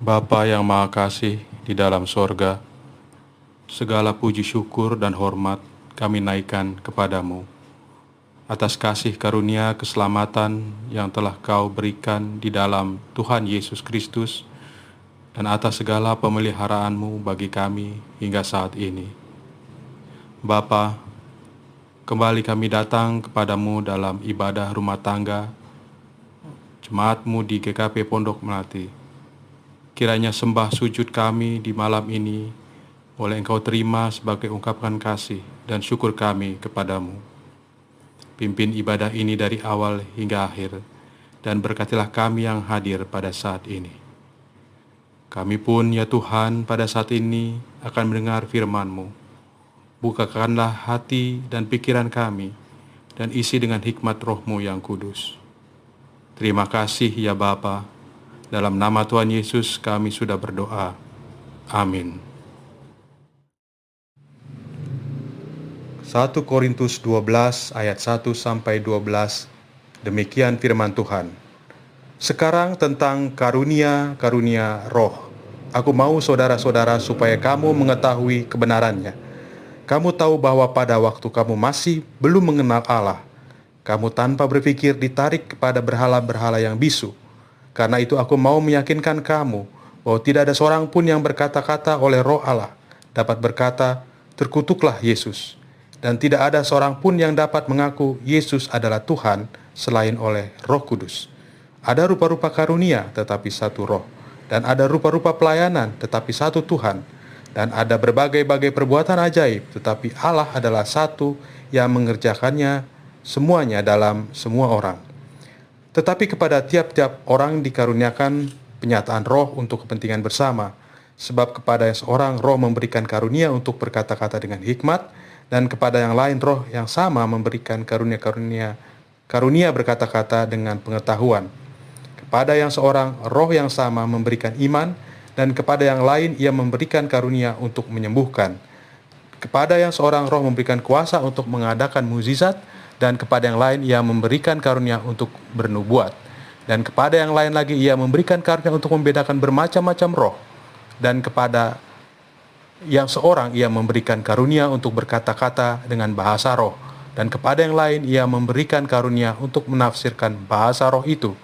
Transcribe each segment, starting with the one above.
Bapa yang Maha Kasih di dalam sorga, segala puji syukur dan hormat kami naikkan kepadamu atas kasih karunia keselamatan yang telah Kau berikan di dalam Tuhan Yesus Kristus dan atas segala pemeliharaanmu bagi kami hingga saat ini. Bapa, kembali kami datang kepadamu dalam ibadah rumah tangga jemaatmu di GKP Pondok Melati. Kiranya sembah sujud kami di malam ini boleh Engkau terima sebagai ungkapan kasih dan syukur kami kepadamu. Pimpin ibadah ini dari awal hingga akhir, dan berkatilah kami yang hadir pada saat ini. Kami pun, ya Tuhan, pada saat ini akan mendengar firman-Mu. Bukakanlah hati dan pikiran kami, dan isi dengan hikmat roh-Mu yang kudus. Terima kasih ya Bapa. Dalam nama Tuhan Yesus kami sudah berdoa. Amin. 1 Korintus 12 ayat 1 sampai 12. Demikian firman Tuhan. Sekarang tentang karunia-karunia roh. Aku mau saudara-saudara supaya kamu mengetahui kebenarannya. Kamu tahu bahwa pada waktu kamu masih belum mengenal Allah, kamu tanpa berpikir ditarik kepada berhala-berhala yang bisu. Karena itu aku mau meyakinkan kamu bahwa tidak ada seorang pun yang berkata-kata oleh roh Allah dapat berkata, terkutuklah Yesus. Dan tidak ada seorang pun yang dapat mengaku Yesus adalah Tuhan selain oleh Roh Kudus. Ada rupa-rupa karunia tetapi satu roh, dan ada rupa-rupa pelayanan tetapi satu Tuhan, dan ada berbagai-bagai perbuatan ajaib tetapi Allah adalah satu yang mengerjakannya semuanya dalam semua orang. Tetapi kepada tiap-tiap orang dikaruniakan penyataan roh untuk kepentingan bersama, sebab kepada seorang roh memberikan karunia untuk berkata-kata dengan hikmat, dan kepada yang lain roh yang sama memberikan karunia berkata-kata dengan pengetahuan. Kepada yang seorang roh yang sama memberikan iman, dan kepada yang lain ia memberikan karunia untuk menyembuhkan. Kepada yang seorang roh memberikan kuasa untuk mengadakan mukjizat, dan kepada yang lain ia memberikan karunia untuk bernubuat. Dan kepada yang lain lagi ia memberikan karunia untuk membedakan bermacam-macam roh. Dan kepada yang seorang ia memberikan karunia untuk berkata-kata dengan bahasa roh, dan kepada yang lain ia memberikan karunia untuk menafsirkan bahasa roh itu.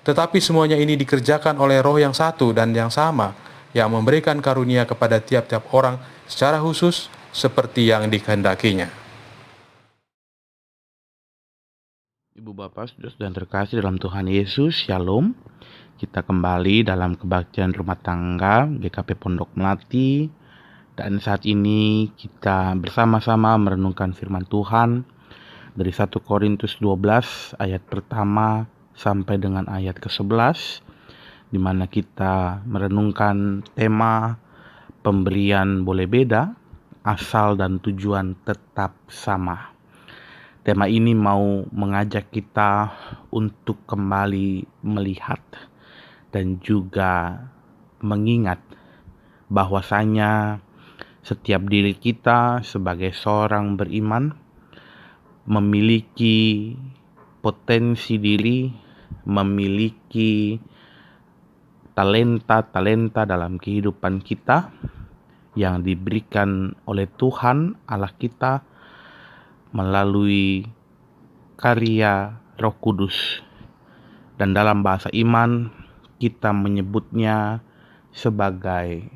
Tetapi semuanya ini dikerjakan oleh roh yang satu dan yang sama, yang memberikan karunia kepada tiap-tiap orang secara khusus seperti yang dikehendakinya. Ibu Bapak, Saudara-saudara terkasih dalam Tuhan Yesus, Shalom. Kita kembali dalam kebaktian rumah tangga GKP Pondok Melati. Dan saat ini kita bersama-sama merenungkan firman Tuhan dari 1 Korintus 12 ayat pertama sampai dengan ayat ke-11, di mana kita merenungkan tema pemberian boleh beda, asal dan tujuan tetap sama. Tema ini mau mengajak kita untuk kembali melihat dan juga mengingat bahwasanya setiap diri kita sebagai seorang beriman memiliki potensi diri, memiliki talenta-talenta dalam kehidupan kita yang diberikan oleh Tuhan Allah kita melalui karya Roh Kudus. Dan dalam bahasa iman kita menyebutnya sebagai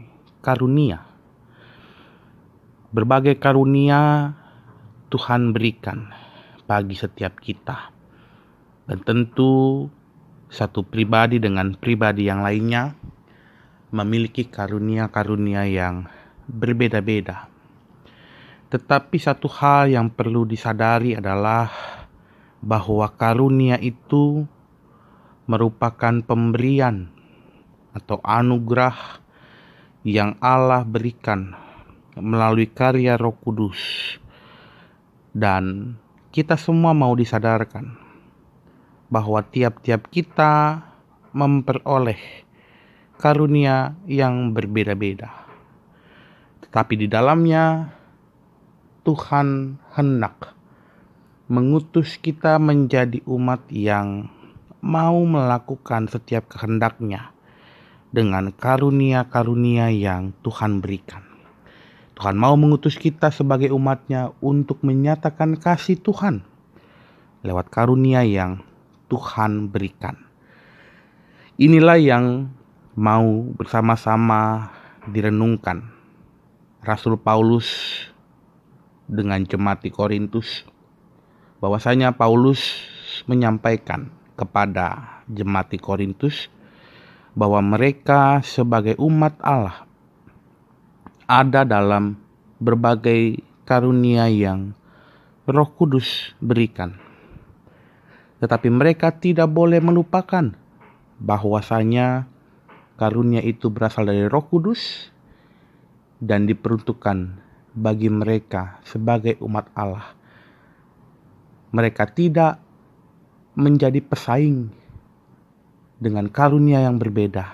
karunia. Berbagai karunia Tuhan berikan bagi setiap kita. Dan tentu satu pribadi dengan pribadi yang lainnya memiliki karunia-karunia yang berbeda-beda. Tetapi satu hal yang perlu disadari adalah bahwa karunia itu merupakan pemberian atau anugerah yang Allah berikan melalui karya Roh Kudus. Dan kita semua mau disadarkan bahwa tiap-tiap kita memperoleh karunia yang berbeda-beda. Tetapi di dalamnya Tuhan hendak mengutus kita menjadi umat yang mau melakukan setiap kehendaknya, dengan karunia-karunia yang Tuhan berikan. Tuhan mau mengutus kita sebagai umat-Nya untuk menyatakan kasih Tuhan lewat karunia yang Tuhan berikan. Inilah yang mau bersama-sama direnungkan Rasul Paulus dengan jemaat di Korintus, bahwasanya Paulus menyampaikan kepada jemaat di Korintus bahwa mereka sebagai umat Allah ada dalam berbagai karunia yang Roh Kudus berikan. Tetapi mereka tidak boleh melupakan bahwasanya karunia itu berasal dari Roh Kudus dan diperuntukkan bagi mereka sebagai umat Allah. Mereka tidak menjadi pesaing dengan karunia yang berbeda,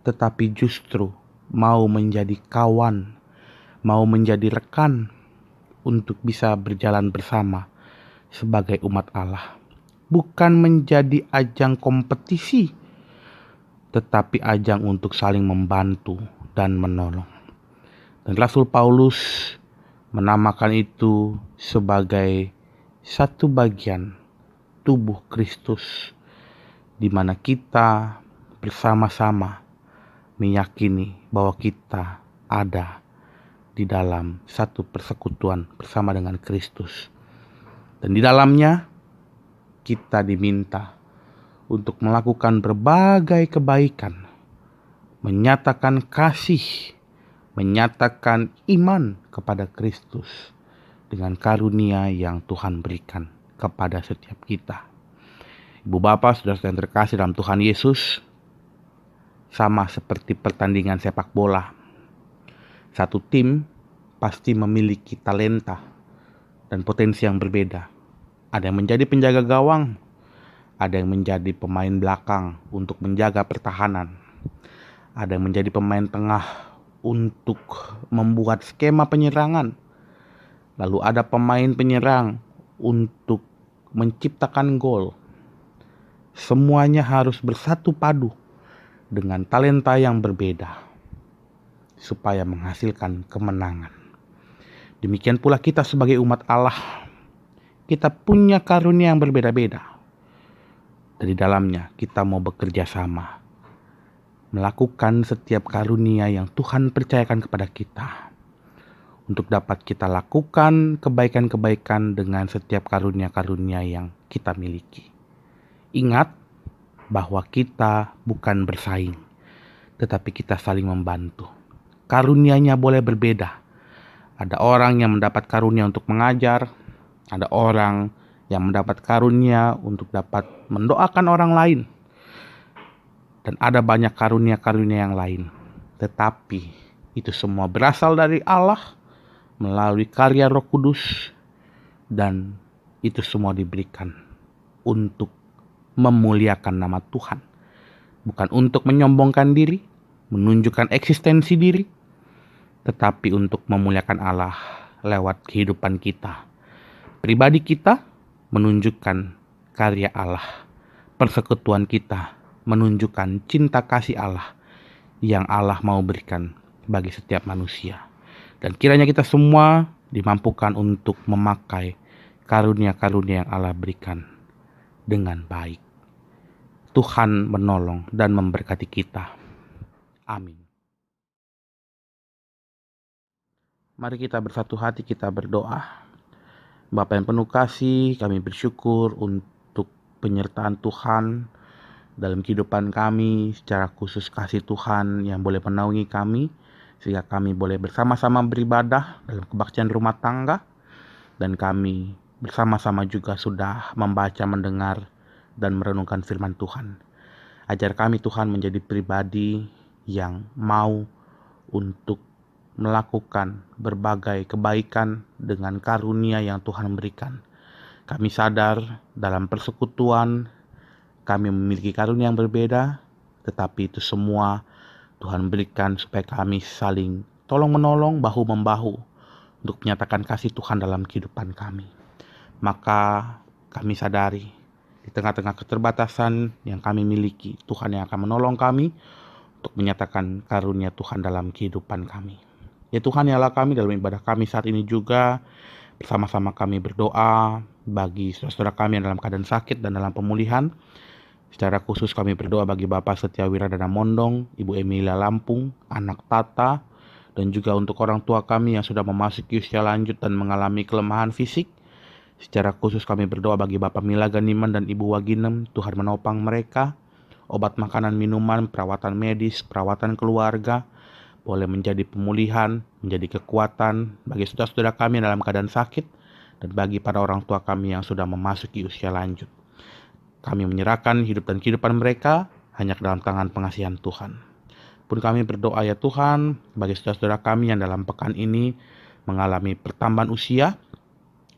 tetapi justru mau menjadi kawan, mau menjadi rekan untuk bisa berjalan bersama sebagai umat Allah. Bukan menjadi ajang kompetisi, tetapi ajang untuk saling membantu dan menolong. Dan Rasul Paulus menamakan itu sebagai satu bagian tubuh Kristus, di mana kita bersama-sama meyakini bahwa kita ada di dalam satu persekutuan bersama dengan Kristus. Dan di dalamnya kita diminta untuk melakukan berbagai kebaikan, menyatakan kasih, menyatakan iman kepada Kristus dengan karunia yang Tuhan berikan kepada setiap kita. Ibu Bapak, saudara-saudara yang terkasih dalam Tuhan Yesus, sama seperti pertandingan sepak bola. Satu tim pasti memiliki talenta dan potensi yang berbeda. Ada yang menjadi penjaga gawang, ada yang menjadi pemain belakang untuk menjaga pertahanan, ada yang menjadi pemain tengah untuk membuat skema penyerangan, lalu ada pemain penyerang untuk menciptakan gol. Semuanya harus bersatu padu dengan talenta yang berbeda supaya menghasilkan kemenangan. Demikian pula kita sebagai umat Allah, kita punya karunia yang berbeda-beda. Dan di dalamnya kita mau bekerja sama, melakukan setiap karunia yang Tuhan percayakan kepada kita, untuk dapat kita lakukan kebaikan-kebaikan dengan setiap karunia-karunia yang kita miliki. Ingat bahwa kita bukan bersaing, tetapi kita saling membantu. Karunianya boleh berbeda. Ada orang yang mendapat karunia untuk mengajar, ada orang yang mendapat karunia untuk dapat mendoakan orang lain, dan ada banyak karunia-karunia yang lain. Tetapi itu semua berasal dari Allah melalui karya Roh Kudus, dan itu semua diberikan untuk memuliakan nama Tuhan, bukan untuk menyombongkan diri, menunjukkan eksistensi diri, tetapi untuk memuliakan Allah lewat kehidupan kita. Pribadi kita menunjukkan karya Allah, persekutuan kita menunjukkan cinta kasih Allah yang Allah mau berikan bagi setiap manusia. Dan kiranya kita semua dimampukan untuk memakai karunia-karunia yang Allah berikan dengan baik. Tuhan menolong dan memberkati kita. Amin. Mari kita bersatu hati, kita berdoa. Bapa yang penuh kasih, kami bersyukur untuk penyertaan Tuhan dalam kehidupan kami, secara khusus kasih Tuhan yang boleh menaungi kami, sehingga kami boleh bersama-sama beribadah dalam kebaktian rumah tangga, dan kami bersama-sama juga sudah membaca, mendengar, dan merenungkan firman Tuhan. Ajar kami Tuhan menjadi pribadi yang mau untuk melakukan berbagai kebaikan dengan karunia yang Tuhan berikan. Kami sadar dalam persekutuan kami memiliki karunia yang berbeda, tetapi itu semua Tuhan berikan supaya kami saling tolong-menolong, bahu-membahu untuk menyatakan kasih Tuhan dalam kehidupan kami. Maka kami sadari di tengah-tengah keterbatasan yang kami miliki, Tuhan yang akan menolong kami untuk menyatakan karunia Tuhan dalam kehidupan kami. Ya Tuhan, ya Allah kami, dalam ibadah kami saat ini juga bersama-sama kami berdoa bagi saudara kami yang dalam keadaan sakit dan dalam pemulihan. Secara khusus kami berdoa bagi Bapak Setia Wiradana Mondong, Ibu Emilia Lampung, anak Tata, dan juga untuk orang tua kami yang sudah memasuki usia lanjut dan mengalami kelemahan fisik. Secara khusus kami berdoa bagi Bapak Mila Ganiman dan Ibu Waginem, Tuhan menopang mereka. Obat, makanan, minuman, perawatan medis, perawatan keluarga, boleh menjadi pemulihan, menjadi kekuatan bagi saudara-saudara kami yang dalam keadaan sakit, dan bagi para orang tua kami yang sudah memasuki usia lanjut. Kami menyerahkan hidup dan kehidupan mereka hanya ke dalam tangan pengasihan Tuhan. Pun kami berdoa ya Tuhan bagi saudara-saudara kami yang dalam pekan ini mengalami pertambahan usia.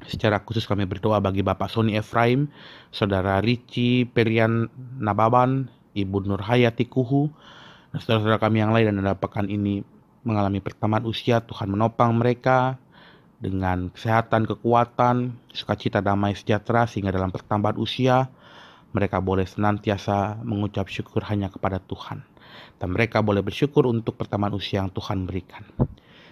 Secara khusus kami berdoa bagi Bapak Sony Efraim, Saudara Ricci Perian Nababan, Ibu Nur Hayati Kuhu, dan saudara-saudara kami yang lain dan dalam pekan ini mengalami pertambahan usia. Tuhan menopang mereka dengan kesehatan, kekuatan, sukacita, damai, sejahtera, sehingga dalam pertambahan usia mereka boleh senantiasa mengucap syukur hanya kepada Tuhan. Dan mereka boleh bersyukur untuk pertambahan usia yang Tuhan berikan.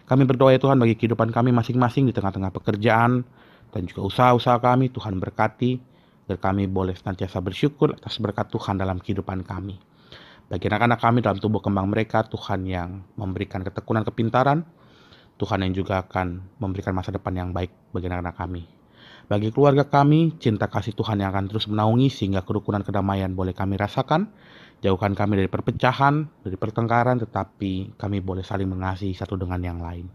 Kami berdoa ya Tuhan bagi kehidupan kami masing-masing di tengah-tengah pekerjaan dan juga usaha-usaha kami. Tuhan berkati agar kami boleh senantiasa bersyukur atas berkat Tuhan dalam kehidupan kami. Bagi anak-anak kami dalam tubuh kembang mereka, Tuhan yang memberikan ketekunan kepintaran, Tuhan yang juga akan memberikan masa depan yang baik bagi anak-anak kami. Bagi keluarga kami, cinta kasih Tuhan yang akan terus menaungi sehingga kerukunan kedamaian boleh kami rasakan. Jauhkan kami dari perpecahan, dari pertengkaran, tetapi kami boleh saling mengasihi satu dengan yang lain.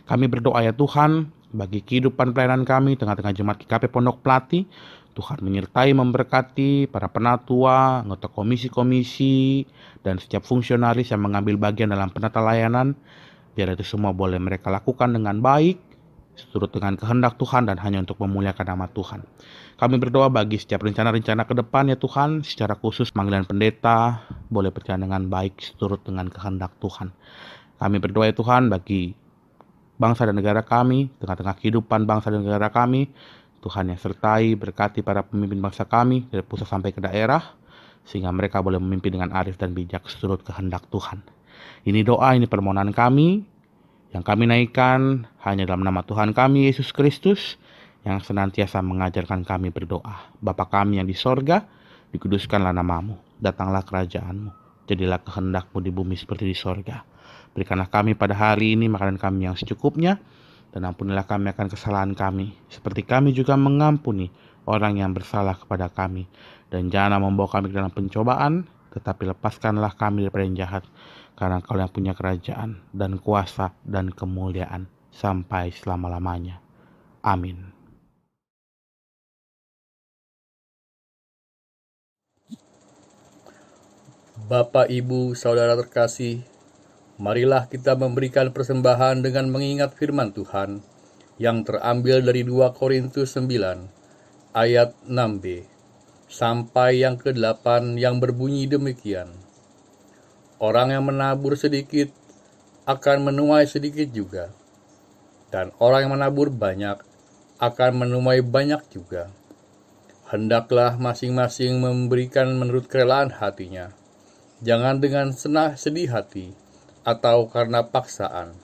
Kami berdoa ya Tuhan, bagi kehidupan pelayanan kami tengah-tengah jemaat GKP Pondok Melati, Tuhan menyertai memberkati para penatua, anggota komisi-komisi, dan setiap fungsionaris yang mengambil bagian dalam penata layanan. Biar itu semua boleh mereka lakukan dengan baik, seturut dengan kehendak Tuhan dan hanya untuk memuliakan nama Tuhan. Kami berdoa bagi setiap rencana-rencana ke depan ya Tuhan, secara khusus panggilan pendeta boleh berjalan dengan baik seturut dengan kehendak Tuhan. Kami berdoa ya Tuhan bagi bangsa dan negara kami, tengah-tengah kehidupan bangsa dan negara kami, Tuhan yang sertai berkati para pemimpin bangsa kami dari pusat sampai ke daerah, sehingga mereka boleh memimpin dengan arif dan bijak seturut kehendak Tuhan. Ini doa, ini permohonan kami yang kami naikkan hanya dalam nama Tuhan kami Yesus Kristus yang senantiasa mengajarkan kami berdoa. Bapa kami yang di sorga, dikuduskanlah namamu, datanglah kerajaanmu, jadilah kehendakmu di bumi seperti di sorga. Berikanlah kami pada hari ini makanan kami yang secukupnya, dan ampunilah kami akan kesalahan kami, seperti kami juga mengampuni orang yang bersalah kepada kami. Dan janganlah membawa kami ke dalam pencobaan, tetapi lepaskanlah kami daripada yang jahat, karena Engkau yang punya kerajaan dan kuasa dan kemuliaan sampai selama-lamanya. Amin. Bapak, Ibu, Saudara terkasih, marilah kita memberikan persembahan dengan mengingat firman Tuhan yang terambil dari 2 Korintus 9 ayat 6b sampai yang ke-8 yang berbunyi demikian. Orang yang menabur sedikit akan menuai sedikit juga, dan orang yang menabur banyak akan menuai banyak juga. Hendaklah masing-masing memberikan menurut kerelaan hatinya, jangan dengan sedih hati atau karena paksaan,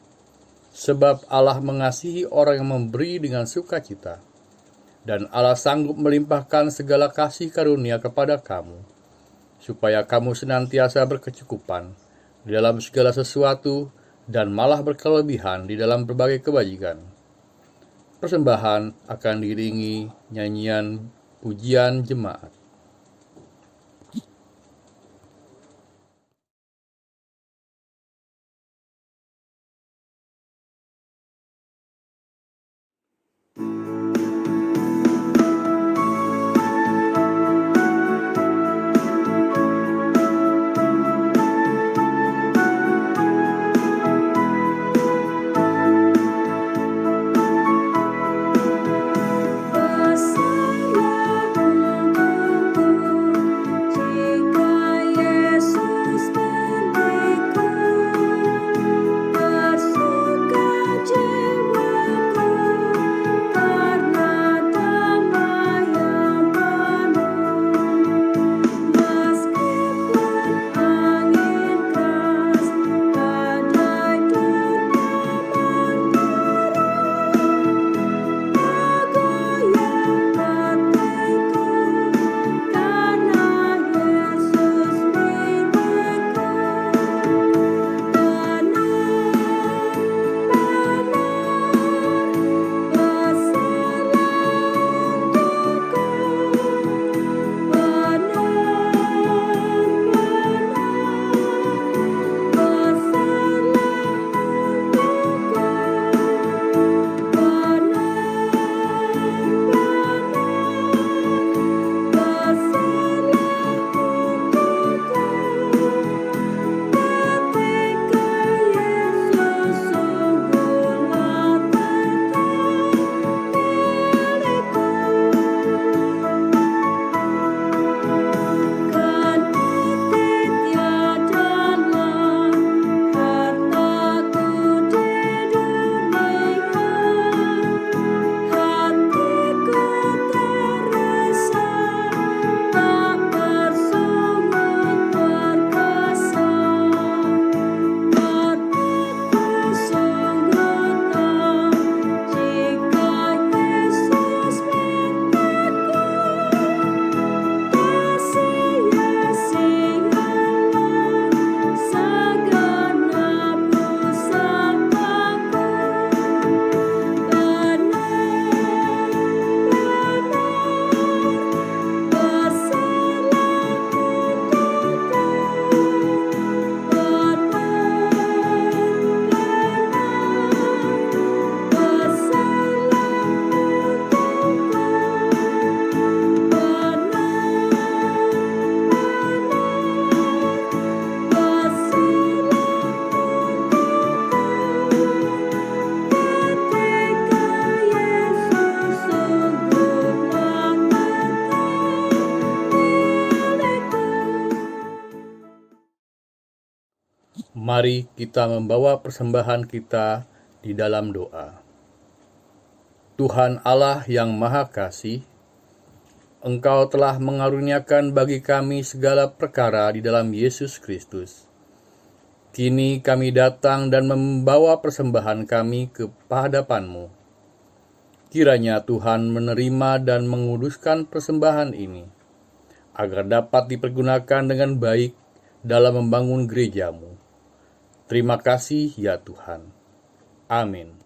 sebab Allah mengasihi orang yang memberi dengan sukacita, dan Allah sanggup melimpahkan segala kasih karunia kepada kamu, supaya kamu senantiasa berkecukupan di dalam segala sesuatu dan malah berkelebihan di dalam berbagai kebajikan. Persembahan akan diiringi nyanyian pujian jemaat. Mari kita membawa persembahan kita di dalam doa. Tuhan Allah yang Maha Kasih, Engkau telah mengaruniakan bagi kami segala perkara di dalam Yesus Kristus. Kini kami datang dan membawa persembahan kami kehadapan-Mu. Kiranya Tuhan menerima dan menguduskan persembahan ini, agar dapat dipergunakan dengan baik dalam membangun gereja-Mu. Terima kasih ya Tuhan. Amin.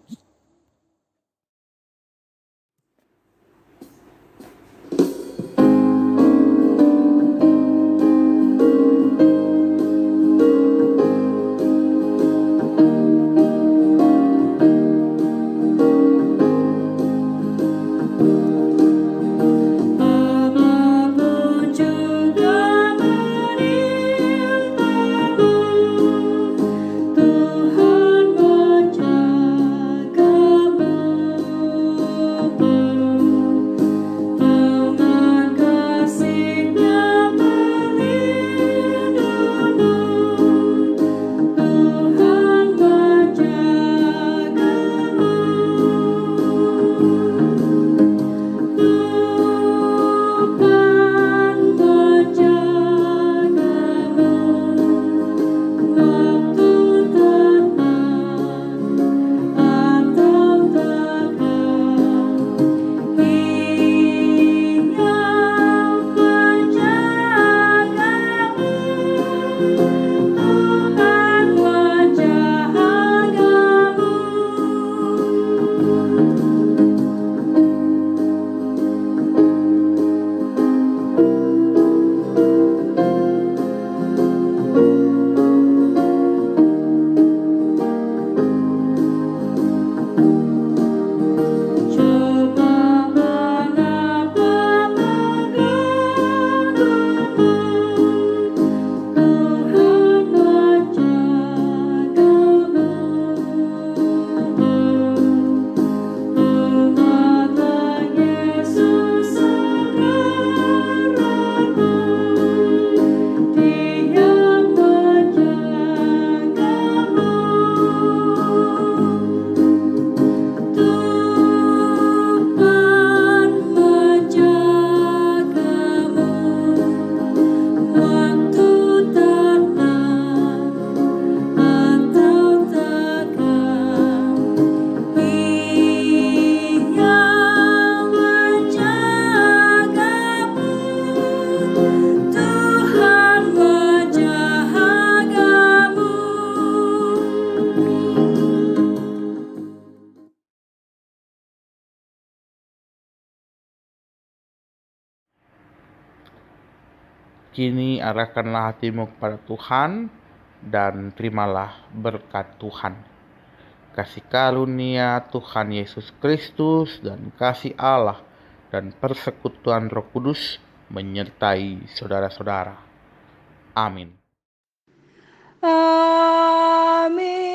Kini arahkanlah hatimu kepada Tuhan dan terimalah berkat Tuhan. Kasih karunia Tuhan Yesus Kristus dan kasih Allah dan persekutuan Roh Kudus menyertai saudara-saudara. Amin. Amin.